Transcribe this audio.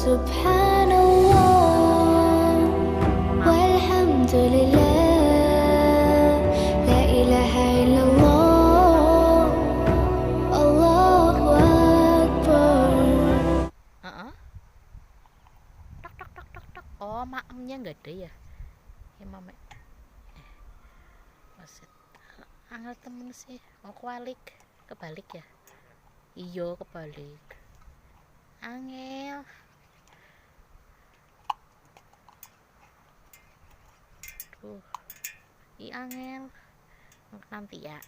Subhanallah walhamdulillah, la ilaha illallah, Allahu Akbar. Tok tok tok tok tok. Oh, maemnya nggak ada ya? Ya mame. Maksud angel temen sih. Mau kebalik ya? Iyo kebalik. Angel. Tuh. I angel. Nanti ya.